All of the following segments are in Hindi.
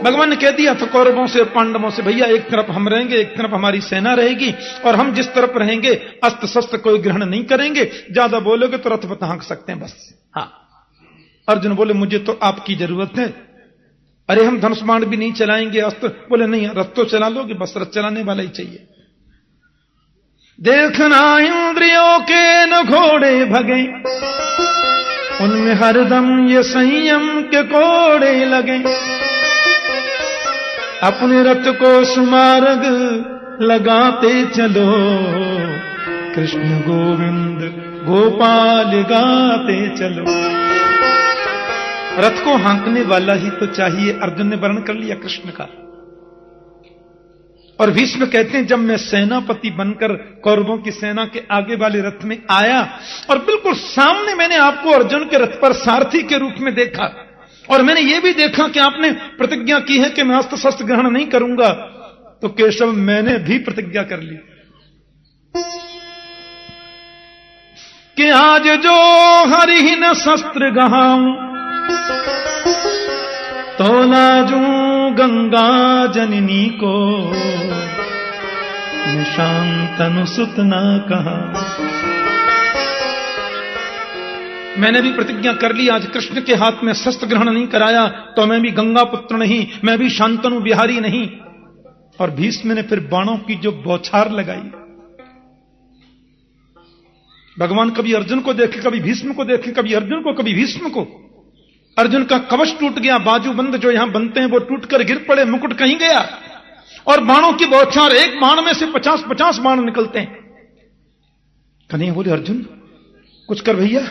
भगवान ने कह दिया था कौरवों से और पांडवों से, भैया एक तरफ हम रहेंगे, एक तरफ हमारी सेना रहेगी, और हम जिस तरफ रहेंगे अस्त्र शस्त्र कोई ग्रहण नहीं करेंगे, ज्यादा बोलोगे तो रथ पर हाँक सकते हैं बस। हाँ। अर्जुन बोले मुझे तो आपकी जरूरत है। अरे हम धनुष बाण भी नहीं चलाएंगे, अस्त्र। बोले नहीं, रथ तो चला लोगे, बस रथ चलाने वाला ही चाहिए। देखना इंद्रियों के न घोड़े भगे, उनमें हरदम ये संयम के कोड़े लगे। अपने रथ को सुमार्ग लगाते चलो, कृष्ण गोविंद गोपाल गाते चलो। रथ को हाँकने वाला ही तो चाहिए। अर्जुन ने वर्ण कर लिया कृष्ण का। और भीष्म कहते हैं जब मैं सेनापति बनकर कौरवों की सेना के आगे वाले रथ में आया और बिल्कुल सामने मैंने आपको अर्जुन के रथ पर सारथी के रूप में देखा, और मैंने यह भी देखा कि आपने प्रतिज्ञा की है कि मैं अस्त्र शस्त्र ग्रहण नहीं करूंगा, तो केशव मैंने भी प्रतिज्ञा कर ली कि आज जो हरिहीन शस्त्र गहाऊं, तो लाजू गंगा जननी को निशांतनु सुत ना कहा। मैंने भी प्रतिज्ञा कर ली, आज कृष्ण के हाथ में शस्त्र ग्रहण नहीं कराया तो मैं भी गंगा पुत्र नहीं, मैं भी शांतनु बिहारी नहीं। और भीष्म ने फिर बाणों की जो बौछार लगाई, भगवान कभी अर्जुन को देखे, कभी भीष्म को देखे, कभी अर्जुन को, कभी भीष्म को। अर्जुन का कवच टूट गया, बाजूबंद जो यहां बनते हैं वो टूटकर गिर पड़े, मुकुट कहीं गया, और बाणों की बौछार, एक बाण में से 50-50 बाण निकलते हैं। कन्हैया बोले अर्जुन कुछ कर भैया,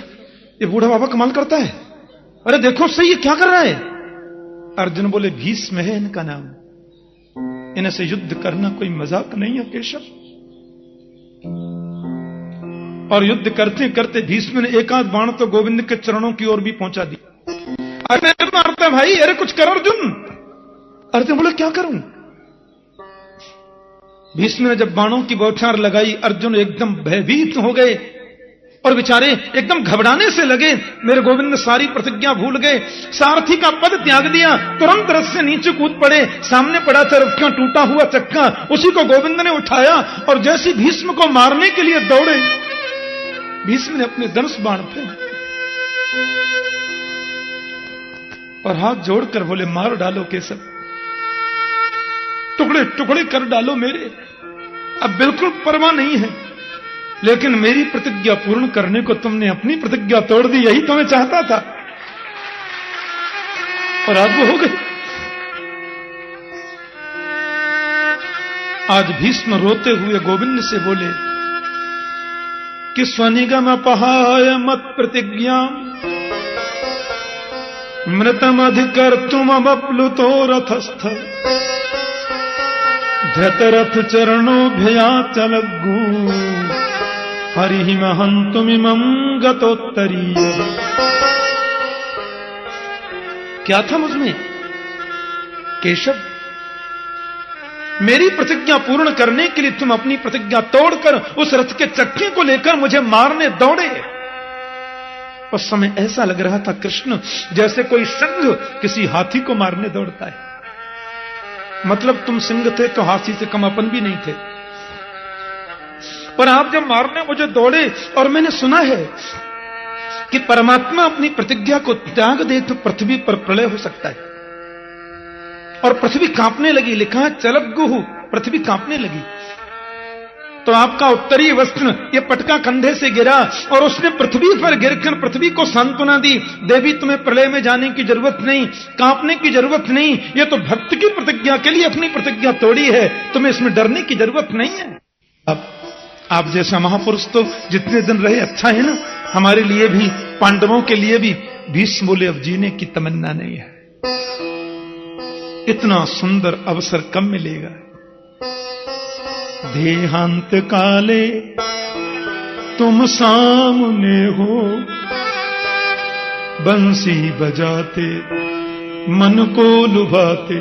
ये बूढ़ा बाबा कमाल करता है, अरे देखो सही ये क्या कर रहा है। अर्जुन बोले भीष्म है इनका नाम, इनसे युद्ध करना कोई मजाक नहीं है केशव। और युद्ध करते करते भीष्म ने एक आध बाण तो गोविंद के चरणों की ओर भी पहुंचा दी। अरे मारता भाई, अरे कुछ कर अर्जुन। अर्जुन बोले क्या करूं। भीष्म ने जब बाणों की बौछार लगाई, अर्जुन एकदम भयभीत हो गए और बेचारे एकदम घबराने से लगे। मेरे गोविंद सारी प्रतिज्ञा भूल गए, सारथी का पद त्याग दिया, तुरंत रथ से नीचे कूद पड़े। सामने पड़ा था रथ का टूटा हुआ चक्का, उसी को गोविंद ने उठाया और जैसे भीष्म को मारने के लिए दौड़े, भीष्म ने अपने धनुष बाण फेंके और हाथ जोड़कर बोले मार डालो केशव, टुकड़े टुकड़े कर डालो मेरे, अब बिल्कुल परवाह नहीं है, लेकिन मेरी प्रतिज्ञा पूर्ण करने को तुमने अपनी प्रतिज्ञा तोड़ दी, यही तो मैं चाहता था। और आज वो हो गई। आज भीष्म रोते हुए गोविंद से बोले कि स्वनिगम अपहाय मत प्रतिज्ञा, मृतम अधिकर तुम अप्लुतो रथस्थ, धृतरथ चरणों भया चलग्गू, हरि महंतुमिमं गतोत्तरीय। क्या था मुझमें केशव, मेरी प्रतिज्ञा पूर्ण करने के लिए तुम अपनी प्रतिज्ञा तोड़कर उस रथ के चक्के को लेकर मुझे मारने दौड़े। उस समय ऐसा लग रहा था कृष्ण जैसे कोई सिंह किसी हाथी को मारने दौड़ता है। मतलब तुम सिंह थे तो हाथी से कम अपन भी नहीं थे, पर आप जब मारने मुझे दौड़े, और मैंने सुना है कि परमात्मा अपनी प्रतिज्ञा को त्याग दे तो पृथ्वी पर प्रलय हो सकता है, और पृथ्वी कांपने लगी। लिखा है चलग्गुहु, पृथ्वी कांपने लगी। तो आपका उत्तरी वस्त्र ये पटका कंधे से गिरा और उसने पृथ्वी पर गिरकर पृथ्वी को सांत्वना दी, देवी तुम्हें प्रलय में जाने की जरूरत नहीं, कांपने की जरूरत नहीं, ये तो भक्त की प्रतिज्ञा के लिए अपनी प्रतिज्ञा तोड़ी है, तुम्हें इसमें डरने की जरूरत नहीं है। अब आप जैसा महापुरुष तो जितने दिन रहे अच्छा है ना, हमारे लिए भी, पांडवों के लिए भी। भीष्म बोले अब जीने की तमन्ना नहीं है, इतना सुंदर अवसर कब मिलेगा। देहांत काले तुम सामने हो, बंसी बजाते मन को लुभाते,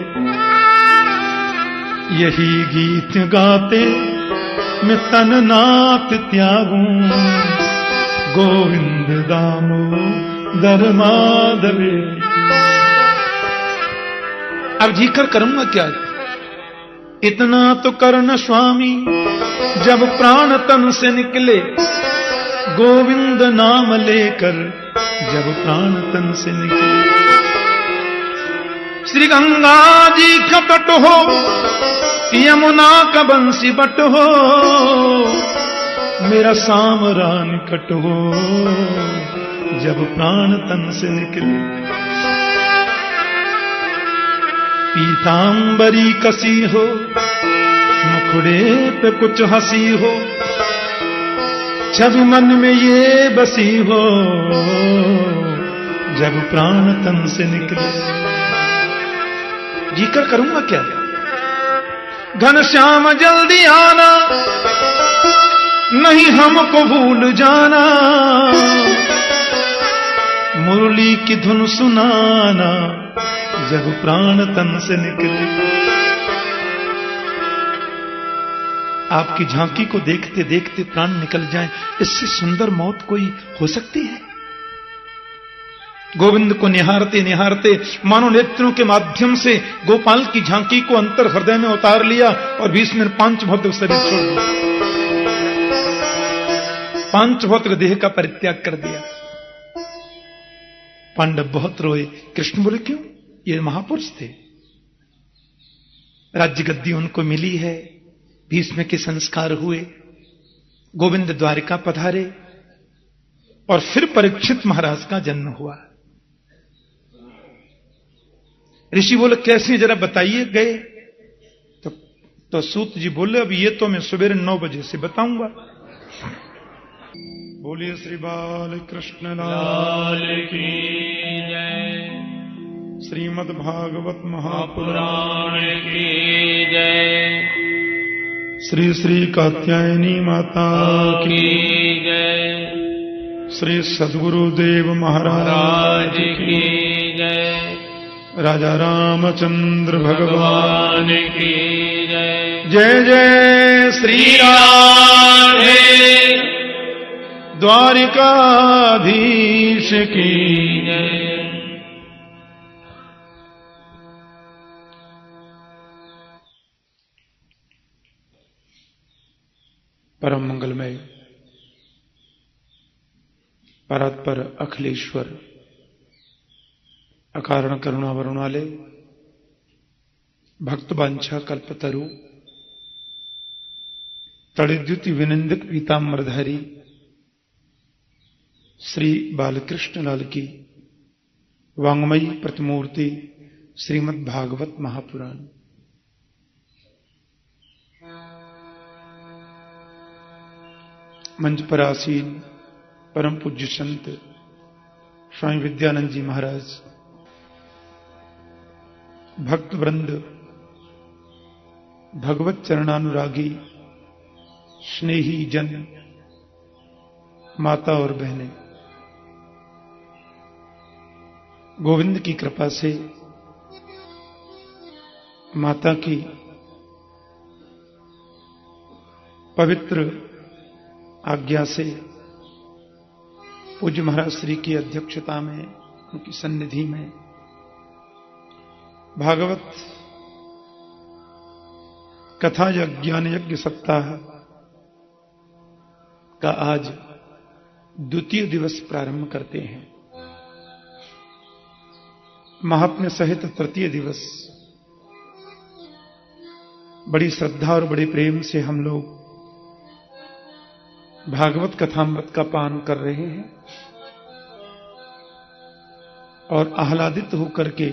यही गीत गाते मैं तन नाथ त्यागूं, गोविंद दामोदर माधवे। अब जीकर करूंगा क्या? इतना तो करना स्वामी, जब प्राण तन से निकले, गोविंद नाम लेकर जब प्राण तन से निकले। श्री गंगा जी का तट हो, यमुना का बंसी बट हो, मेरा सामरा निकट हो, जब प्राण तन से निकले। पीतांबरी कसी हो, मुखड़े पे कुछ हंसी हो, छवि मन में ये बसी हो, जब प्राण तन से निकले। जीकर करूंगा क्या? घनश्याम जल्दी आना, नहीं हमको भूल जाना, मुरली की धुन सुनाना, जब प्राण तन से निकले। आपकी झांकी को देखते देखते प्राण निकल जाएं, इससे सुंदर मौत कोई हो सकती है? गोविंद को निहारते निहारते मानो नेत्रों के माध्यम से गोपाल की झांकी को अंतर हृदय में उतार लिया और 20 मिनट पांचभौतिक शरीर छोड़ दिया, पांचभौतिक देह का परित्याग कर दिया। पांडव बहुत रोए। कृष्ण बोले क्यों? ये महापुरुष थे, राज्य गद्दी उनको मिली है, भीष्म के संस्कार हुए, गोविंद द्वारिका पधारे और फिर परीक्षित महाराज का जन्म हुआ। ऋषि बोले कैसे, जरा बताइए। गए तो सूत जी बोले अब ये तो मैं सवेरे 9 बजे से बताऊंगा। बोलिए श्री बाल कृष्ण लाल की जय, श्रीमद् भागवत महापुराण की जय, श्री श्री कात्यायनी माता की जय, श्री सद्गुरुदेव महाराज की जय, राजा रामचंद्र भगवान की जय। जय जय श्री राधे द्वारिकाधीश की जय। परम मंगलमय परात्पर अखिलेश्वर अकारण करुणा वरुणालय भक्त वांछा कल्पतरु तड़िद्युति विनिंदक पीताम्बरधारी श्री बालकृष्ण लाल की वांग्मयी प्रतिमूर्ति श्रीमद् भागवत महापुराण। मंच पर आसीन परम पूज्य संत स्वामी विद्यानंद जी महाराज, भक्त वृंद, भगवत चरणानुरागी स्नेही जन, माता और बहनें, गोविंद की कृपा से, माता की पवित्र आज्ञा से, पूज्य महाराज श्री की अध्यक्षता में, उनकी सन्निधि में भागवत कथा ज्ञान यज्ञ सप्ताह का आज द्वितीय दिवस प्रारंभ करते हैं। महात्म्य सहित तृतीय दिवस बड़ी श्रद्धा और बड़े प्रेम से हम लोग भागवत कथामृत का पान कर रहे हैं और आह्लादित होकर के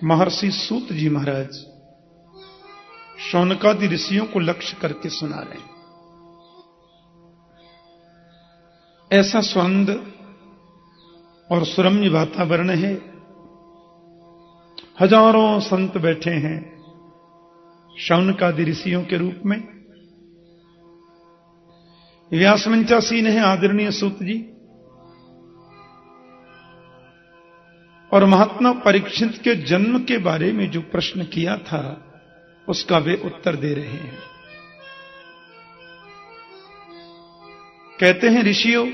महर्षि सूत जी महाराज शौनकादि ऋषियों को लक्ष्य करके सुना रहे हैं। ऐसा सुंदर और सुरम्य वातावरण है, हजारों संत बैठे हैं शौनकादि ऋषियों के रूप में। व्यासमंचासीन है आदरणीय सूत जी और महात्मा परीक्षित के जन्म के बारे में जो प्रश्न किया था उसका वे उत्तर दे रहे हैं। कहते हैं ऋषियों,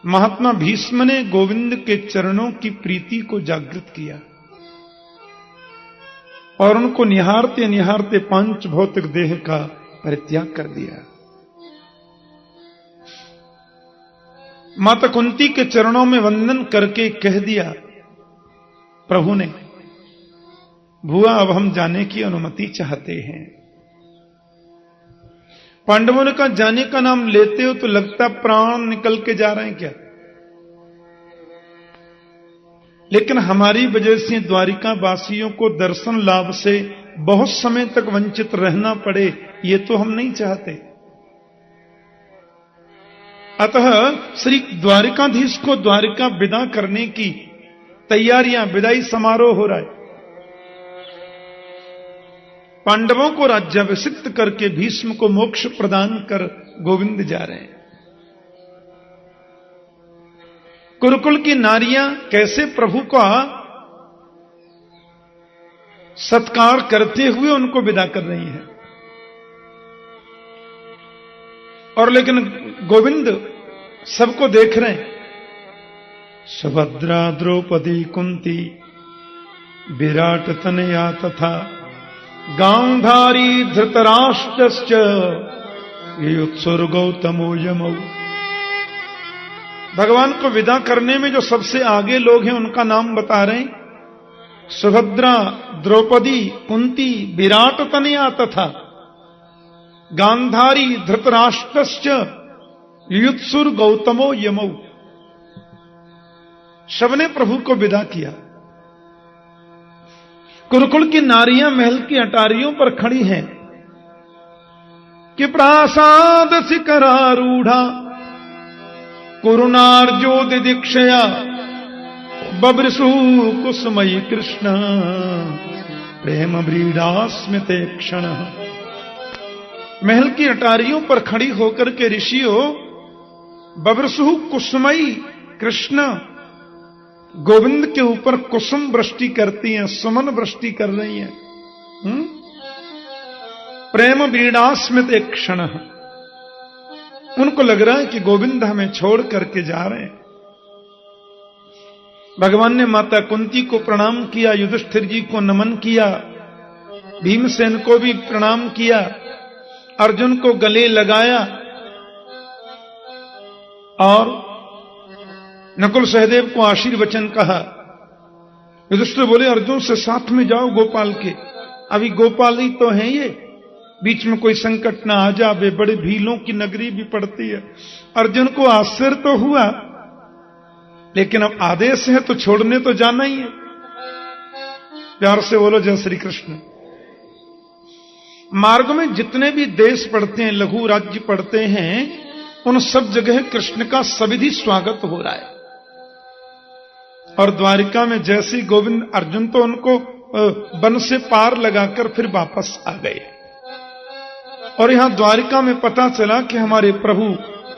महात्मा भीष्म ने गोविंद के चरणों की प्रीति को जागृत किया और उनको निहारते निहारते पांच भौतिक देह का परित्याग कर दिया। माता कुंती के चरणों में वंदन करके कह दिया प्रभु ने, भुआ अब हम जाने की अनुमति चाहते हैं। पांडवों ने कहा जाने का नाम लेते हो तो लगता प्राण निकल के जा रहे हैं क्या, लेकिन हमारी वजह से द्वारिका वासियों को दर्शन लाभ से बहुत समय तक वंचित रहना पड़े, ये तो हम नहीं चाहते। अतः श्री द्वारिकाधीश को द्वारिका विदा करने की तैयारियां, विदाई समारोह हो रहा है। पांडवों को राज्याभिषिक्त करके भीष्म को मोक्ष प्रदान कर गोविंद जा रहे हैं। कुरुकुल की नारियां कैसे प्रभु का सत्कार करते हुए उनको विदा कर रही हैं, और लेकिन गोविंद सबको देख रहे हैं। सुभद्रा द्रौपदी कुंती विराट तनया तथा गांधारी धृतराष्ट्रश्च युत्सुर्गौतमो यमौ। भगवान को विदा करने में जो सबसे आगे लोग हैं उनका नाम बता रहे हैं। सुभद्रा, द्रौपदी, कुंती, विराट तनया तथा गांधारी धृतराष्ट्रश्च युत्सुर गौतमो यमौ। सबने प्रभु को विदा किया। कुरुकुल की नारियां महल की अटारियों पर खड़ी हैं कि प्रासाद शिखरारूढ़ा कुरुनार्जो दिदीक्षया बब्रसु कुसुमयी कृष्ण प्रेम व्रीडास्मिते क्षण। महल की अटारियों पर खड़ी होकर के ऋषियों बब्रसु कुसुमयी कृष्ण गोविंद के ऊपर कुसुम वृष्टि करती हैं, सुमन वृष्टि कर रही हैं। प्रेम व्रीडास्मिते क्षण। उनको लग रहा है कि गोविंद हमें छोड़ करके जा रहे हैं। भगवान ने माता कुंती को प्रणाम किया, युधिष्ठिर जी को नमन किया, भीमसेन को भी प्रणाम किया, अर्जुन को गले लगाया और नकुल सहदेव को आशीर्वचन कहा। युधिष्ठिर बोले अर्जुन से साथ में जाओ गोपाल के, अभी गोपाल ही तो हैं ये, बीच में कोई संकट ना आ जावे, बड़े भीलों की नगरी भी पड़ती है। अर्जुन को आश्चर्य तो हुआ, लेकिन अब आदेश है तो छोड़ने तो जाना ही है। प्यार से बोलो जय श्री कृष्ण। मार्ग में जितने भी देश पड़ते हैं, लघु राज्य पड़ते हैं, उन सब जगह कृष्ण का सविधि स्वागत हो रहा है। और द्वारिका में जैसे गोविंद, अर्जुन तो उनको वन से पार लगाकर फिर वापस आ गए, और यहां द्वारिका में पता चला कि हमारे प्रभु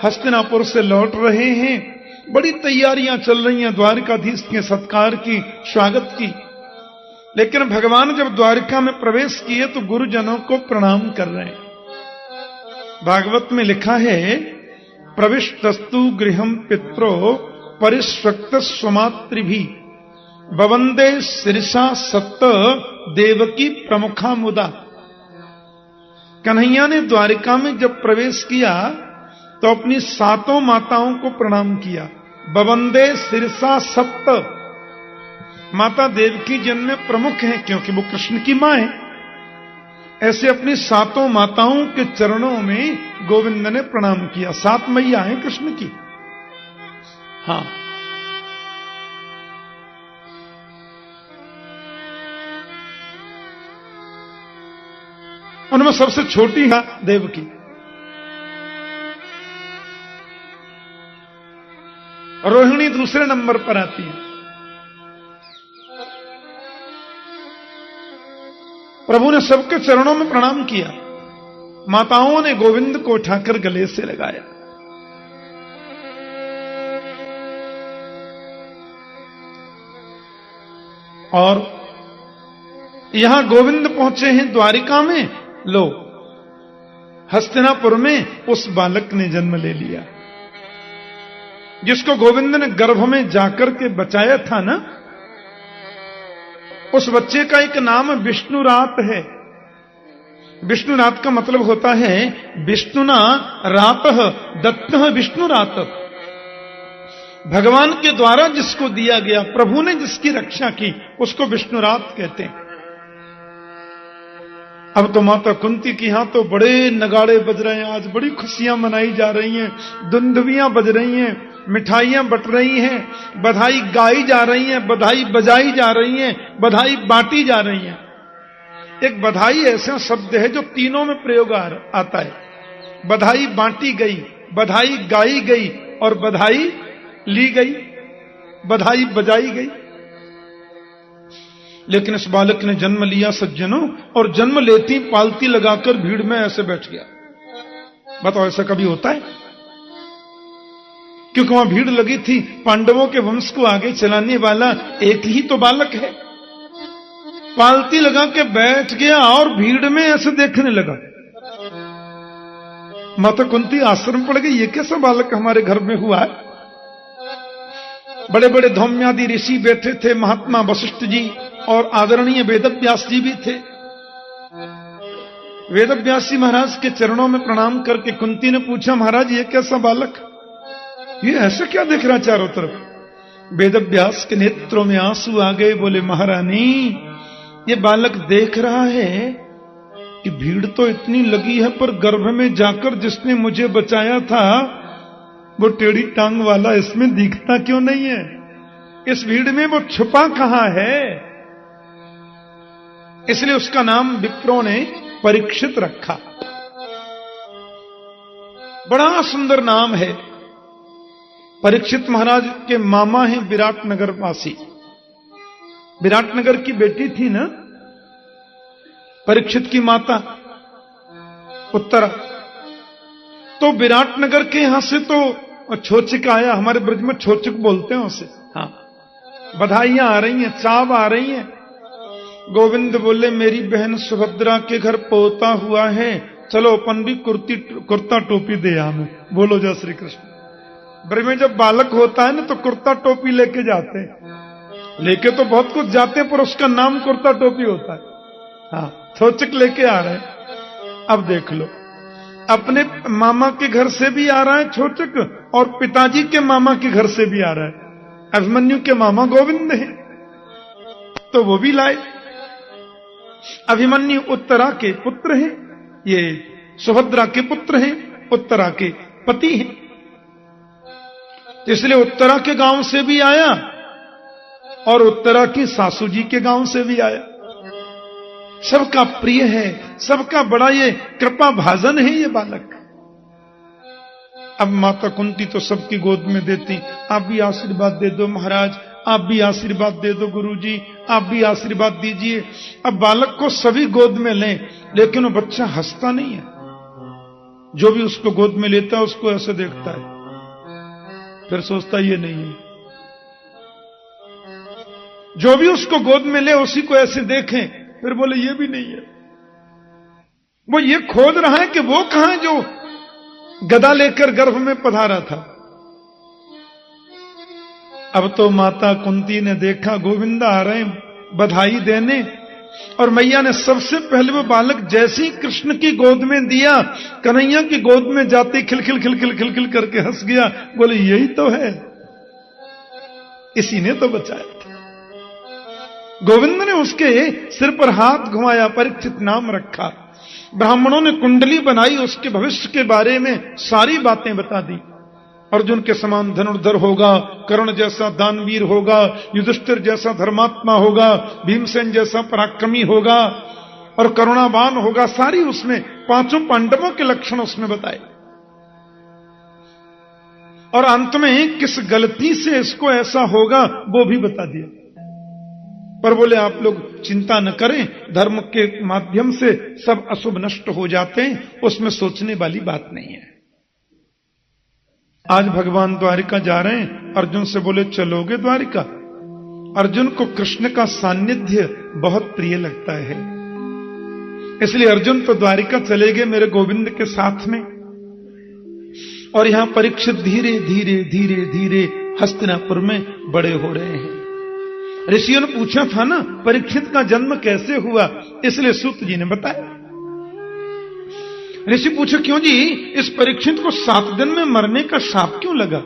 हस्तिनापुर से लौट रहे हैं। बड़ी तैयारियां चल रही हैं द्वारिकाधीश के सत्कार की, स्वागत की। लेकिन भगवान जब द्वारिका में प्रवेश किए तो गुरुजनों को प्रणाम कर रहे हैं। भागवत में लिखा है प्रविष्टस्तु गृहम पित्रो परिष्वक्त स्वमातृभि बवंदे शिरसा सत्त देवकी प्रमुखा मुदा। कन्हैया ने द्वारिका में जब प्रवेश किया तो अपनी सातों माताओं को प्रणाम किया। बवंदे शिरसा सप्त, माता देवकी जन्म में प्रमुख हैं क्योंकि वो कृष्ण की मां है। ऐसे अपनी सातों माताओं के चरणों में गोविंद ने प्रणाम किया। सात मैया हैं कृष्ण की। हां, उनमें सबसे छोटी है देवकी। रोहिणी दूसरे नंबर पर आती है। प्रभु ने सबके चरणों में प्रणाम किया। माताओं ने गोविंद को उठाकर गले से लगाया। और यहां गोविंद पहुंचे हैं द्वारिका में। लो, हस्तिनापुर में उस बालक ने जन्म ले लिया। जिसको गोविंद ने गर्भ में जाकर के बचाया था ना, उस बच्चे का एक नाम विष्णुरात है। विष्णुरात का मतलब होता है विष्णुना रातः दत्तः विष्णुरात। भगवान के द्वारा जिसको दिया गया, प्रभु ने जिसकी रक्षा की, उसको विष्णुरात कहते हैं। अब तो माता कुंती की यहां तो बड़े नगाड़े बज रहे हैं, आज बड़ी खुशियां मनाई जा रही हैं, दुंदुभियां बज रही हैं, मिठाइयां बट रही हैं, बधाई गाई जा रही हैं, बधाई बजाई जा रही हैं, बधाई बांटी जा रही हैं। एक बधाई ऐसा शब्द है जो तीनों में प्रयोग आता है। बधाई बांटी गई, बधाई गाई गई और बधाई ली गई, बधाई बजाई गई। लेकिन इस बालक ने जन्म लिया सज्जनों, और जन्म लेती पालती लगाकर भीड़ में ऐसे बैठ गया। बताओ ऐसा कभी होता है? क्योंकि वहां भीड़ लगी थी, पांडवों के वंश को आगे चलाने वाला एक ही तो बालक है। पालती लगा के बैठ गया और भीड़ में ऐसे देखने लगा। माता कुंती आश्रम पड़ गई, ये कैसा बालक हमारे घर में हुआ है? बड़े बड़े धौम्यादि ऋषि बैठे थे, महात्मा वशिष्ठ जी और आदरणीय वेदव्यास जी भी थे। वेदव्यास जी महाराज के चरणों में प्रणाम करके कुंती ने पूछा, महाराज ये कैसा बालक, ये ऐसा क्या दिख रहा चारों तरफ? वेदव्यास के नेत्रों में आंसू आ गए, बोले महारानी ये बालक देख रहा है कि भीड़ तो इतनी लगी है, पर गर्भ में जाकर जिसने मुझे बचाया था वो टेढ़ी टांग वाला इसमें दिखता क्यों नहीं है? इस भीड़ में वो छुपा कहां है? इसलिए उसका नाम विप्रों ने परीक्षित रखा। बड़ा सुंदर नाम है। परीक्षित महाराज के मामा हैं विराटनगर वासी। विराटनगर की बेटी थी ना परीक्षित की माता उत्तरा, तो विराटनगर के यहां से तो छोचिक आया। हमारे ब्रज में छोचिक बोलते हैं उसे। हाँ, बधाइयां आ रही हैं, चाव आ रही हैं। गोविंद बोले मेरी बहन सुभद्रा के घर पोता हुआ है, चलो अपन भी कुर्ता टोपी दे हमें। बोलो जय श्री कृष्ण। ब्रज में जब बालक होता है ना तो कुर्ता टोपी लेके जाते हैं, लेके तो बहुत कुछ जाते हैं पर उसका नाम कुर्ता टोपी होता है। हाँ, छोचिक लेके आ रहे हैं। अब देख लो, अपने मामा के घर से भी आ रहा है छोचिक और पिताजी के मामा के घर से भी आ रहा है। अभिमन्यु के मामा गोविंद हैं तो वो भी लाए। अभिमन्यु उत्तरा के पुत्र हैं, ये सुभद्रा के पुत्र हैं, उत्तरा के पति हैं। इसलिए उत्तरा के गांव से भी आया और उत्तरा की सासू जी के गांव से भी आया। सबका प्रिय है, सबका बड़ा ये कृपा भाजन है ये बालक। अब माता कुंती तो सबकी गोद में देती, आप भी आशीर्वाद दे दो महाराज, आप भी आशीर्वाद दे दो गुरुजी, आप भी आशीर्वाद दीजिए। अब बालक को सभी गोद में लें, लेकिन वो बच्चा हंसता नहीं है। जो भी उसको गोद में लेता है उसको ऐसे देखता है, फिर सोचता ये नहीं है। जो भी उसको गोद में ले उसी को ऐसे देखें, फिर बोले ये भी नहीं है। वो ये खोज रहा है कि वो कहां जो गदा लेकर गर्भ में पधारा था। अब तो माता कुंती ने देखा गोविंदा आ रहे हैं बधाई देने, और मैया ने सबसे पहले वो बालक जैसे ही कृष्ण की गोद में दिया, कन्हैया की गोद में जाते खिलखिल खिलखिल खिलखिल करके हंस गया। बोले यही तो है, इसी ने तो बचाया था। गोविंद ने उसके सिर पर हाथ घुमाया, परीक्षित नाम रखा। ब्राह्मणों ने कुंडली बनाई, उसके भविष्य के बारे में सारी बातें बता दी। अर्जुन के समान धनुर्धर होगा, कर्ण जैसा दानवीर होगा, युधिष्ठिर जैसा धर्मात्मा होगा, भीमसेन जैसा पराक्रमी होगा और करुणावान होगा। सारी उसमें पांचों पांडवों के लक्षण उसमें बताए। और अंत में किस गलती से इसको ऐसा होगा वो भी बता दिया। पर बोले आप लोग चिंता न करें, धर्म के माध्यम से सब अशुभ नष्ट हो जाते हैं, उसमें सोचने वाली बात नहीं है। आज भगवान द्वारिका जा रहे हैं, अर्जुन से बोले चलोगे द्वारिका? अर्जुन को कृष्ण का सानिध्य बहुत प्रिय लगता है, इसलिए अर्जुन तो द्वारिका चले गए मेरे गोविंद के साथ में। और यहां परीक्षित धीरे धीरे धीरे धीरे हस्तिनापुर में बड़े हो रहे हैं। ऋषियों ने पूछा था ना परीक्षित का जन्म कैसे हुआ, इसलिए सूत जी ने बताया। ऋषि पूछे क्यों जी, इस परीक्षित को 7 दिन में मरने का शाप क्यों लगा?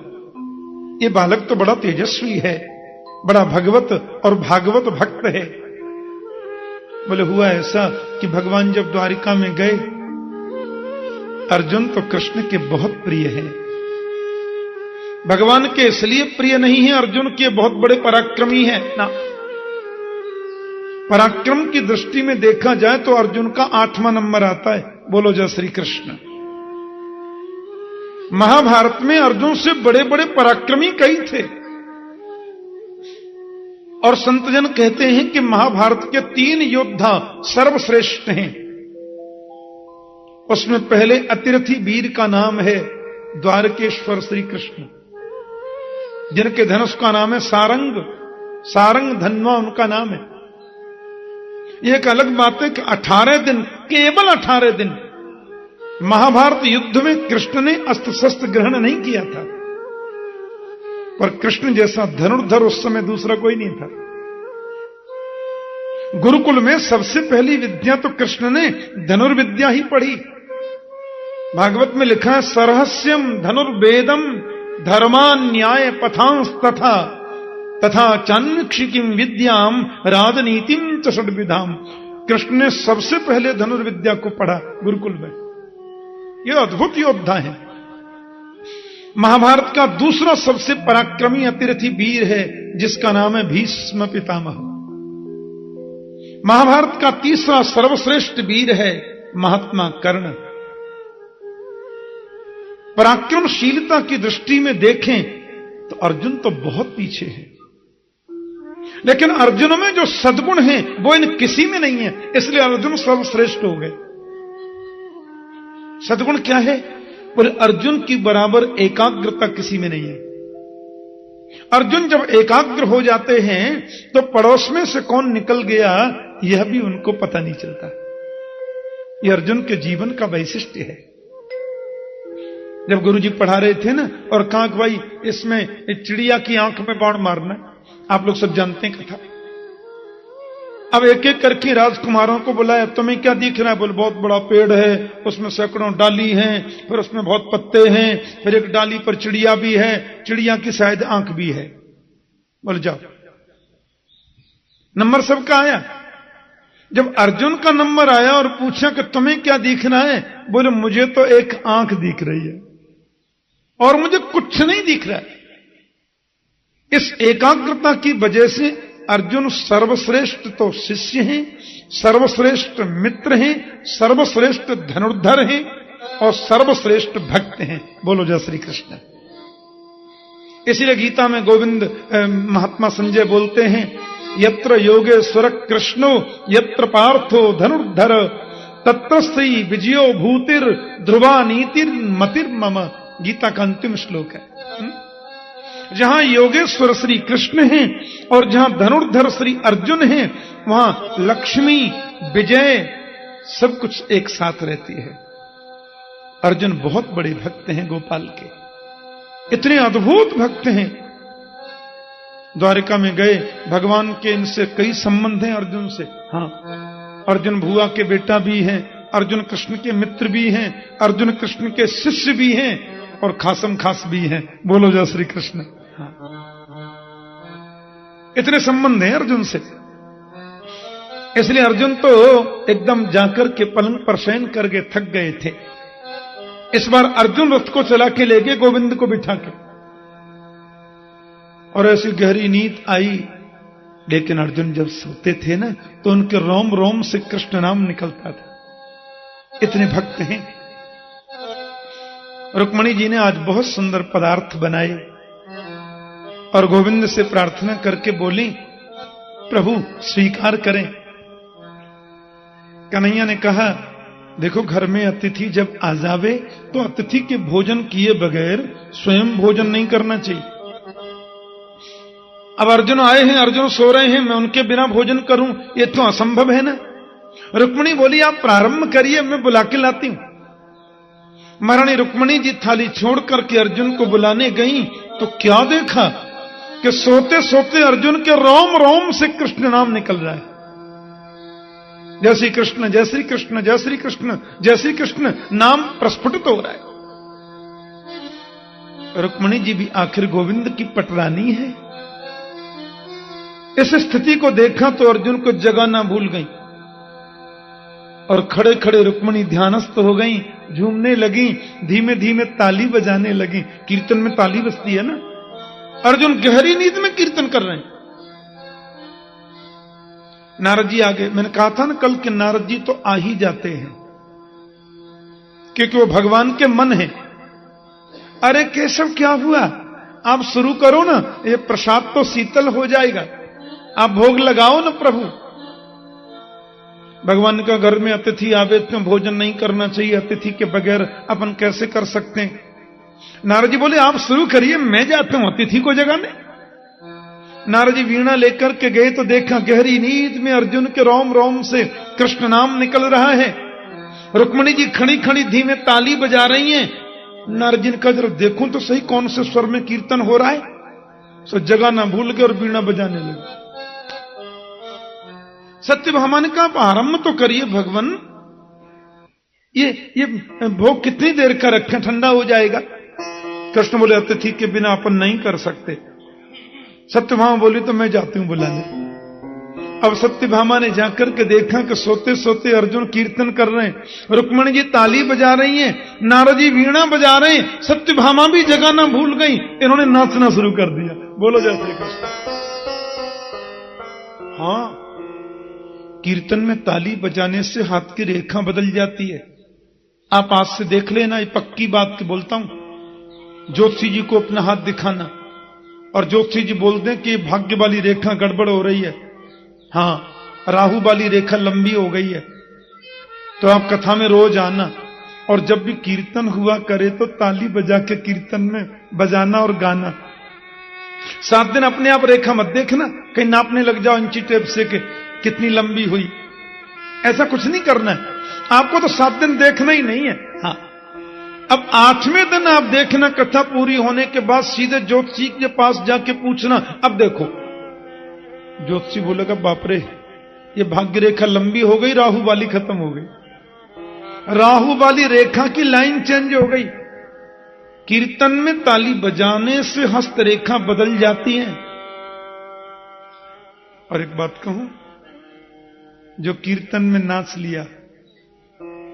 ये बालक तो बड़ा तेजस्वी है, बड़ा भगवत और भागवत भक्त है। बोले हुआ ऐसा कि भगवान जब द्वारिका में गए, अर्जुन तो कृष्ण के बहुत प्रिय हैं। भगवान के इसलिए प्रिय नहीं है अर्जुन के बहुत बड़े पराक्रमी हैं ना, पराक्रम की दृष्टि में देखा जाए तो अर्जुन का 8वां नंबर आता है। बोलो जय श्री कृष्ण। महाभारत में अर्जुन से बड़े बड़े पराक्रमी कई थे, और संतजन कहते हैं कि महाभारत के 3 योद्धा सर्वश्रेष्ठ हैं। उसमें पहले अतिरथी वीर का नाम है द्वारकेश्वर श्री कृष्ण, जिनके धनुष का नाम है सारंग, सारंग धन्वा उनका नाम है। यह एक अलग बात है कि 18 दिन, केवल 18 दिन महाभारत युद्ध में कृष्ण ने अस्त्र शस्त्र ग्रहण नहीं किया था, पर कृष्ण जैसा धनुर्धर उस समय दूसरा कोई नहीं था। गुरुकुल में सबसे पहली विद्या तो कृष्ण ने धनुर्विद्या ही पढ़ी। भागवत में लिखा है सरहस्यम धनुर्वेदम धर्मान्याय पथांस तथा तथा चान्वीक्षिकीम विद्याम राजनीतिम च षड्विधाम। कृष्ण ने सबसे पहले धनुर्विद्या को पढ़ा गुरुकुल में। यह अद्भुत योद्धा है। महाभारत का दूसरा सबसे पराक्रमी अतिरथी वीर है जिसका नाम है भीष्म पितामह। महाभारत का तीसरा सर्वश्रेष्ठ वीर है महात्मा कर्ण। पराक्रमशीलता की दृष्टि में देखें तो अर्जुन तो बहुत पीछे है, लेकिन अर्जुन में जो सद्गुण है वो इन किसी में नहीं है, इसलिए अर्जुन सर्वश्रेष्ठ हो गए। सद्गुण क्या है? बोले अर्जुन की बराबर एकाग्रता किसी में नहीं है। अर्जुन जब एकाग्र हो जाते हैं तो पड़ोस में से कौन निकल गया यह भी उनको पता नहीं चलता। यह अर्जुन के जीवन का वैशिष्ट्य है। जब गुरुजी पढ़ा रहे थे ना, और कहा कि भाई इसमें चिड़िया की आंख में बाण मारना, आप लोग सब जानते हैं कथा। अब एक एक करके राजकुमारों को बुलाया, तुम्हें क्या दिख रहा है? बोले बहुत बड़ा पेड़ है, उसमें सैकड़ों डाली हैं, फिर उसमें बहुत पत्ते हैं, फिर एक डाली पर चिड़िया भी है, चिड़िया की शायद आंख भी है। बोले जाओ, नंबर सबका आया। जब अर्जुन का नंबर आया और पूछा कि तुम्हें क्या दिख रहा है? बोले मुझे तो एक आंख दिख रही है और मुझे कुछ नहीं दिख रहा है। इस एकाग्रता की वजह से अर्जुन सर्वश्रेष्ठ तो शिष्य हैं, सर्वश्रेष्ठ मित्र हैं, सर्वश्रेष्ठ धनुर्धर हैं और सर्वश्रेष्ठ भक्त हैं। बोलो जय श्री कृष्ण। इसलिए गीता में गोविंद महात्मा संजय बोलते हैं, यत्र योगेश्वर कृष्णो यत्र पार्थो धनुर्धर तत्र श्री विजयो भूतिर ध्रुवा नीतिर मतिर मम। गीता का अंतिम श्लोक है। जहां योगेश्वर श्री कृष्ण हैं और जहां धनुर्धर श्री अर्जुन हैं, वहां लक्ष्मी विजय सब कुछ एक साथ रहती है। अर्जुन बहुत बड़े भक्त हैं गोपाल के, इतने अद्भुत भक्त हैं। द्वारिका में गए, भगवान के इनसे कई संबंध हैं अर्जुन से। हाँ, अर्जुन भुआ के बेटा भी हैं, अर्जुन कृष्ण के मित्र भी हैं, अर्जुन कृष्ण के शिष्य भी हैं और खासम खास भी हैं। बोलो जय श्री कृष्ण। हाँ, इतने संबंध हैं अर्जुन से। इसलिए अर्जुन तो एकदम जाकर के पलंग पर शयन करके थक गए थे। इस बार अर्जुन रथ को चला के ले गए गोविंद को बिठा के, और ऐसी गहरी नींद आई। लेकिन अर्जुन जब सोते थे ना तो उनके रोम रोम से कृष्ण नाम निकलता था। इतने भक्त हैं। रुक्मणी जी ने आज बहुत सुंदर पदार्थ बनाए और गोविंद से प्रार्थना करके बोली, प्रभु स्वीकार करें। कन्हैया ने कहा, देखो घर में अतिथि जब आ जावे तो अतिथि के भोजन किए बगैर स्वयं भोजन नहीं करना चाहिए। अब अर्जुन आए हैं, अर्जुन सो रहे हैं, मैं उनके बिना भोजन करूं, ये तो असंभव है ना। रुक्मिणी बोली, आप प्रारंभ करिए, मैं बुला के लाती हूं। महारानी रुक्मणी जी थाली छोड़ करके अर्जुन को बुलाने गई तो क्या देखा कि सोते सोते अर्जुन के रोम रोम से कृष्ण नाम निकल रहा है। जय श्री कृष्ण, जय श्री कृष्ण, जय श्री कृष्ण, जय श्री कृष्ण नाम प्रस्फुटित हो रहा है। रुक्मणी जी भी आखिर गोविंद की पटरानी है। इस स्थिति को देखा तो अर्जुन को जगाना भूल गई और खड़े खड़े रुक्मणी ध्यानस्थ हो गई, झूमने लगी, धीमे धीमे ताली बजाने लगी। कीर्तन में ताली बजती है ना। अर्जुन गहरी नींद में कीर्तन कर रहे हैं। नारद जी आगे, मैंने कहा था ना कल कि नारद जी तो आ ही जाते हैं क्योंकि वो भगवान के मन है। अरे केशव क्या हुआ, आप शुरू करो ना, ये प्रसाद तो शीतल हो जाएगा, आप भोग लगाओ ना प्रभु। भगवान का घर में अतिथि आवे तो भोजन नहीं करना चाहिए, अतिथि के बगैर अपन कैसे कर सकते हैं। नारद जी बोले आप शुरू करिए, मैं जाता हूं अतिथि को जगाने। नारद जी वीणा लेकर के गए तो देखा गहरी नींद में अर्जुन के रोम रोम से कृष्ण नाम निकल रहा है। रुक्मणी जी खड़ी खड़ी धीमे ताली बजा रही हैं। नारद जी ने कहा जरा देखूं तो सही कौन से स्वर में कीर्तन हो रहा है। सो जगह ना भूल गए और वीणा बजाने लगे। सत्यभामा ने कहा आरंभ तो करिए भगवान, ये भोग कितनी देर का रखें, ठंडा हो जाएगा। कृष्ण बोले अतिथि के बिना अपन नहीं कर सकते। सत्यभामा बोली तो मैं जाती हूं बुलाने। अब सत्यभामा ने जाकर के देखा कि सोते सोते अर्जुन कीर्तन कर रहे हैं, रुक्मणी जी ताली बजा रही हैं, नारद जी वीणा बजा रहे हैं, सत्यभामा भी जगह ना भूल गई, इन्होंने नाचना शुरू कर दिया। बोलो जय श्री कृष्ण। हाँ, कीर्तन में ताली बजाने से हाथ की रेखा बदल जाती है। आप आज से देख लेना, ये पक्की बात की बोलता हूं। ज्योतिषी जी को अपना हाथ दिखाना और ज्योतिषी जी बोल दें कि भाग्य वाली रेखा गड़बड़ हो रही है, हाँ राहु वाली रेखा लंबी हो गई है, तो आप कथा में रोज आना और जब भी कीर्तन हुआ करे तो ताली बजा के कीर्तन में बजाना और गाना। 7 दिन अपने आप रेखा मत देखना, कहीं नापने लग जाओ इंची टेप से कि कितनी लंबी हुई। ऐसा कुछ नहीं करना है आपको, तो 7 दिन देखना ही नहीं है। हाँ, अब 8वें दिन आप देखना, कथा पूरी होने के बाद सीधे ज्योतिषी के पास जाके पूछना अब देखो। ज्योतिषी बोलेगा बाप रे ये भाग्य रेखा लंबी हो गई, राहु वाली खत्म हो गई। राहु वाली रेखा की लाइन चेंज हो गई। कीर्तन में ताली बजाने से हस्त रेखा बदल जाती है। और एक बात कहूं, जो कीर्तन में नाच लिया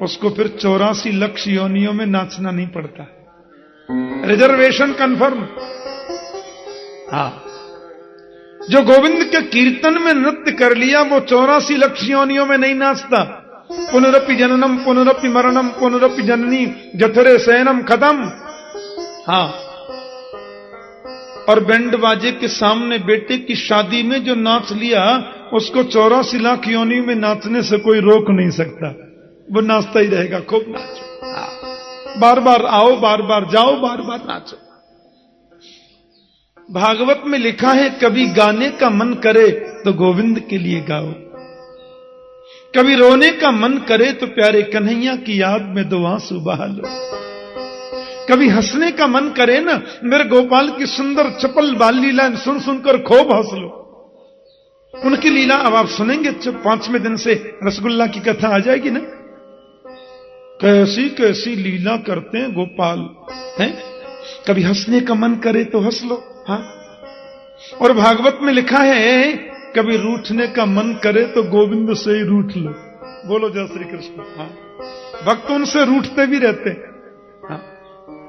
उसको फिर 84 लक्ष योनियों में नाचना नहीं पड़ता। Reservation confirm. हाँ, जो गोविंद के कीर्तन में नृत्य कर लिया वो 84 लक्ष योनियों में नहीं नाचता। पुनरपि जननम पुनरपि मरणम पुनरपि जननी जठरे शयनम खत्म। हाँ, और बैंड बाजे के सामने बेटे की शादी में जो नाच लिया उसको 84 लाख योनि में नाचने से कोई रोक नहीं सकता। वो नाचता ही रहेगा, खूब नाचो, बार बार आओ, बार बार जाओ, बार बार नाचो। भागवत में लिखा है कभी गाने का मन करे तो गोविंद के लिए गाओ, कभी रोने का मन करे तो प्यारे कन्हैया की याद में 2 आंसू बहा लो, कभी हंसने का मन करे ना मेरे गोपाल की सुंदर चपल बाल लीला सुन सुनकर खूब हंस लो। उनकी लीला अब आप सुनेंगे, 5वें दिन से रसगुल्ला की कथा आ जाएगी ना, कैसी कैसी लीला करते हैं गोपाल हैं। कभी हंसने का मन करे तो हंस लो। हाँ, और भागवत में लिखा है कभी रूठने का मन करे तो गोविंद से ही रूठ लो। बोलो जय श्री कृष्ण। हाँ, भक्त उनसे रूठते भी रहते हैं। हाँ,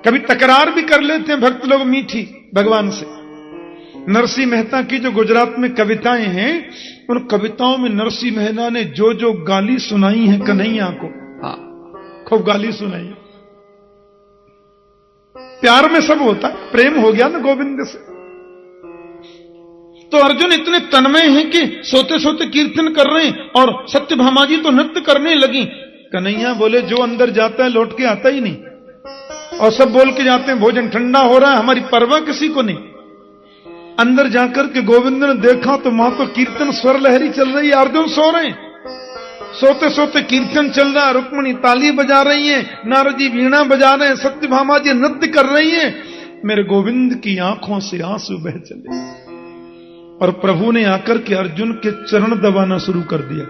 कभी तकरार भी कर लेते हैं भक्त लोग मीठी भगवान से। नरसिंह मेहता की जो गुजरात में कविताएं हैं, उन कविताओं में नरसिंह मेहता ने जो जो गाली सुनाई है कन्हैया को, हाँ खूब गाली सुनाई। प्यार में सब होता है, प्रेम हो गया ना गोविंद से। तो अर्जुन इतने तन्मय हैं कि सोते सोते कीर्तन कर रहे हैं और सत्यभामा जी तो नृत्य करने लगी। कन्हैया बोले जो अंदर जाता है लौट के आता ही नहीं, और सब बोल के जाते हैं भोजन ठंडा हो रहा है, हमारी परवाह किसी को नहीं। अंदर जाकर के गोविंद ने देखा तो वहां तो कीर्तन स्वर लहरी चल रही है, अर्जुन सो रहे हैं। सोते सोते कीर्तन चल रहा, रुक्मणी ताली बजा रही है, नारद जी वीणा बजा रहे हैं, सत्यभामा जी नृत्य कर रही हैं। मेरे गोविंद की आंखों से आंसू बह चले और प्रभु ने आकर के अर्जुन के चरण दबाना शुरू कर दिया।